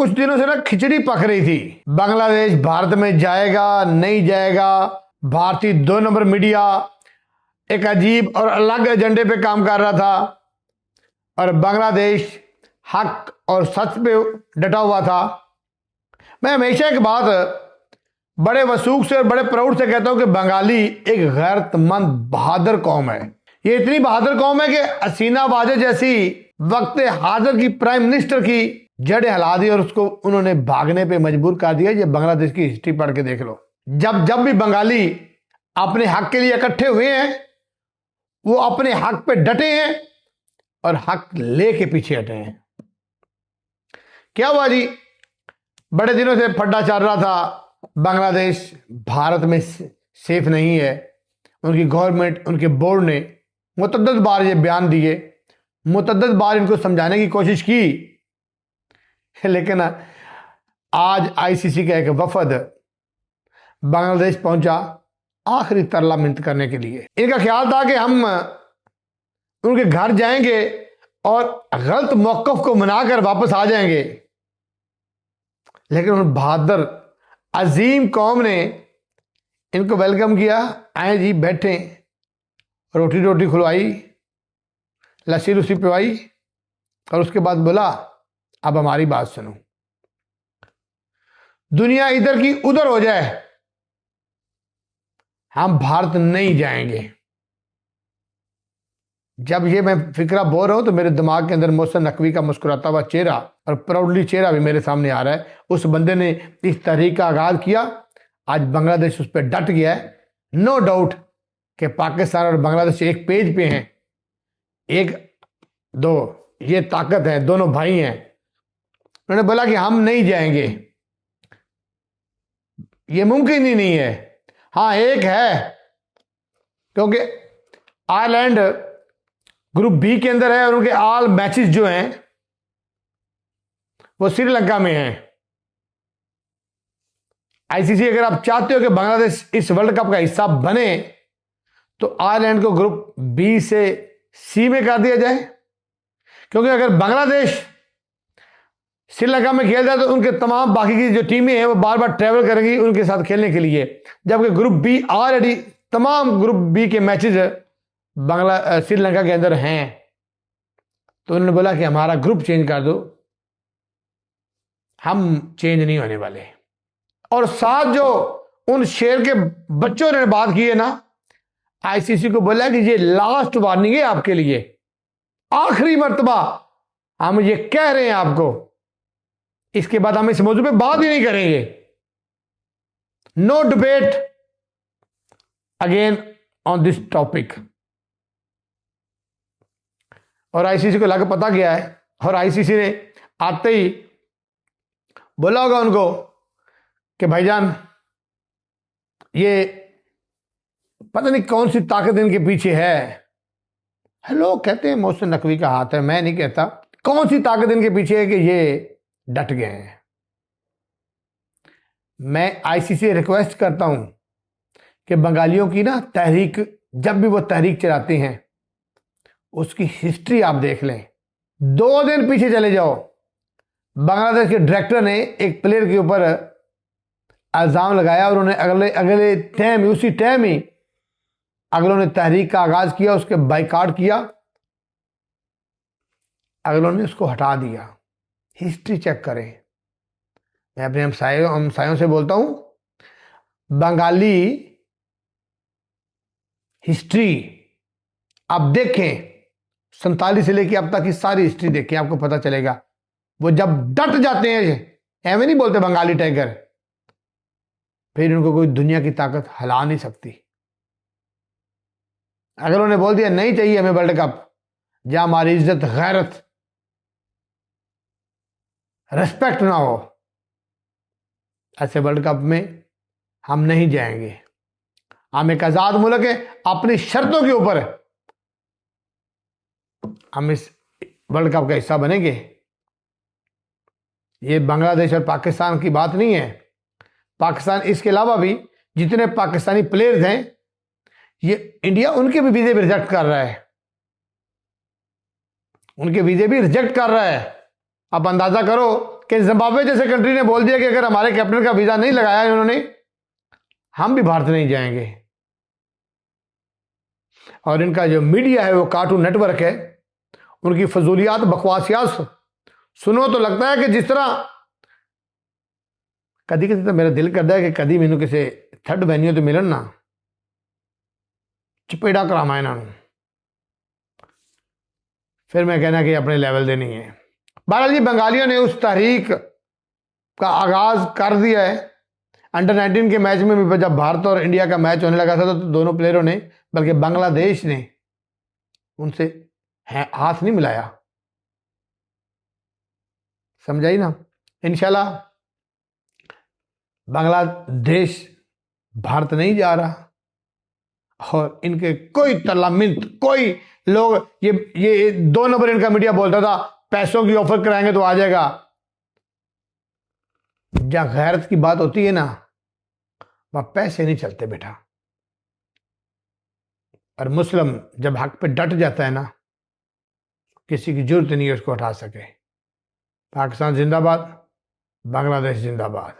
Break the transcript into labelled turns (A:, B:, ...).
A: कुछ दिनों से ना खिचड़ी पक रही थी। बांग्लादेश भारत में जाएगा नहीं जाएगा, भारतीय 2 नंबर मीडिया एक अजीब और अलग एजेंडे पे काम कर रहा था और बांग्लादेश हक और सच पे डटा हुआ था। मैं हमेशा एक बात बड़े वसूख से और बड़े प्राउड से कहता हूं कि बंगाली एक गैरतमंद बहादुर कौम है। ये इतनी बहादुर कौम है कि हसीना वाजेद जैसी वक्त हाजिर की प्राइम मिनिस्टर की जड़ें हिला दी और उसको उन्होंने भागने पे मजबूर कर दिया। ये बांग्लादेश की हिस्ट्री पढ़ के देख लो। जब जब भी बंगाली अपने हक के लिए इकट्ठे हुए हैं, वो अपने हक पे डटे हैं और हक लेके पीछे हटे हैं। क्या हुआ जी? बड़े दिनों से फड्डा चल रहा था, बांग्लादेश भारत में सेफ नहीं है। उनकी गवर्नमेंट, उनके बोर्ड ने मुतअद्दिद बार ये बयान दिए, मुतअद्दिद बार इनको समझाने की कोशिश की, लेकिन आज आईसीसी का एक वफद बांग्लादेश पहुंचा आखिरी तरला मिन्नत करने के लिए। इनका ख्याल था कि हम उनके घर जाएंगे और गलत मौकफ को मनाकर वापस आ जाएंगे, लेकिन उन बहादुर अजीम कौम ने इनको वेलकम किया। आए जी, बैठे, रोटी रोटी खुलवाई, लस्सी लुस्सी पिवाई और उसके बाद बोला अब हमारी बात सुनो। दुनिया इधर की उधर हो जाए, हम भारत नहीं जाएंगे। जब ये मैं फिक्रा बोल रहा हूं तो मेरे दिमाग के अंदर मोहसिन नकवी का मुस्कुराता हुआ चेहरा और प्राउडली चेहरा भी मेरे सामने आ रहा है। उस बंदे ने इस तहरीक का आगाज किया, आज बांग्लादेश उस पर डट गया है। नो डाउट कि पाकिस्तान और बांग्लादेश एक पेज पे हैं, एक दो ये ताकत है, दोनों भाई हैं। उन्होंने बोला कि हम नहीं जाएंगे, ये मुमकिन ही नहीं है। हाँ एक है, क्योंकि आयरलैंड ग्रुप बी के अंदर है और उनके ऑल मैचेस जो हैं वो श्रीलंका में हैं। आईसीसी अगर आप चाहते हो कि बांग्लादेश इस वर्ल्ड कप का हिस्सा बने तो आयरलैंड को ग्रुप बी से सी में कर दिया जाए, क्योंकि अगर बांग्लादेश श्रीलंका में खेल जाए तो उनके तमाम बाकी की जो टीमें हैं वो बार बार ट्रेवल करेंगी उनके साथ खेलने के लिए, जबकि ग्रुप बी ऑलरेडी तमाम ग्रुप बी के मैचेस श्रीलंका के अंदर हैं। तो उन्होंने बोला कि हमारा ग्रुप चेंज कर दो, हम चेंज नहीं होने वाले। और साथ जो उन शेर के बच्चों ने बात की है ना, आईसीसी को बोला कि ये लास्ट वार्निंग है आपके लिए, आखिरी मर्तबा हम ये कह रहे हैं आपको, इसके बाद हम इस मौजू पे बात ही नहीं करेंगे। No debate again on this topic. और आईसीसी को लग पता गया है और आईसीसी ने आते ही बोला होगा उनको कि भाईजान ये पता नहीं कौन सी ताकत इनके पीछे है। हेलो कहते हैं मोहसिन नकवी का हाथ है, मैं नहीं कहता कौन सी ताकत इनके पीछे है कि ये डट गए हैं। मैं आईसीसी रिक्वेस्ट करता हूं कि बंगालियों की ना तहरीक, जब भी वो तहरीक चलाते हैं उसकी हिस्ट्री आप देख लें। 2 दिन पीछे चले जाओ, बांग्लादेश के डायरेक्टर ने एक प्लेयर के ऊपर इल्जाम लगाया और उन्हें अगले टाइम, उसी टाइम ही अगलों ने तहरीक का आगाज किया, उसके बाइकाट किया, अगलों ने उसको हटा दिया। हिस्ट्री चेक करें। मैं अपने हमसायों से बोलता हूं, बंगाली हिस्ट्री आप देखें, 47 से लेके अब तक की सारी हिस्ट्री देखें, आपको पता चलेगा। वो जब डट जाते हैं, ऐਵੇਂ नहीं बोलते बंगाली टाइगर, फिर उनको कोई दुनिया की ताकत हिला नहीं सकती। अगर उन्होंने बोल दिया नहीं चाहिए हमें वर्ल्ड कप, जहां हमारी इज्जत, गैरत, रेस्पेक्ट ना हो, ऐसे वर्ल्ड कप में हम नहीं जाएंगे। हम एक आजाद मुल्क है, अपनी शर्तों के ऊपर हम इस वर्ल्ड कप का हिस्सा बनेंगे। ये बांग्लादेश और पाकिस्तान की बात नहीं है। पाकिस्तान, इसके अलावा भी जितने पाकिस्तानी प्लेयर्स हैं, ये इंडिया उनके भी वीजे भी रिजेक्ट कर रहा है, उनके वीजे भी रिजेक्ट कर रहा है। आप अंदाजा करो कि जिम्बाब्वे जैसे कंट्री ने बोल दिया कि अगर हमारे कैप्टन का वीजा नहीं लगाया इन्होंने, हम भी भारत नहीं जाएंगे। और इनका जो मीडिया है वो कार्टून नेटवर्क है, उनकी फजूलियात बकवासियात सुनो तो लगता है कि जिस तरह कदी कदी तो मेरा दिल करता है कि कदी मैनू किसी थर्ड वेन्यू तो मिलन ना, चपेड़ा करावां इन्हों, फिर मैं कहना कि अपने लेवल दे नहीं है। बहरहाल जी, बंगालियों ने उस तहरीक का आगाज कर दिया है। अंडर 19 के मैच में भी जब भारत और इंडिया का मैच होने लगा था तो दोनों प्लेयरों ने, बल्कि बांग्लादेश ने उनसे हाथ नहीं मिलाया। समझाई ना? इंशाल्लाह बांग्लादेश भारत नहीं जा रहा और इनके कोई तलामिंत, कोई लोग ये 2 नंबर इनका मीडिया बोलता था पैसों की ऑफर कराएंगे तो आ जाएगा। जहां गैरत की बात होती है ना, वहां पैसे नहीं चलते बेटा। और मुस्लिम जब हक पे डट जाता है ना, किसी की जरूरत नहीं है उसको हटा सके। पाकिस्तान जिंदाबाद, बांग्लादेश जिंदाबाद।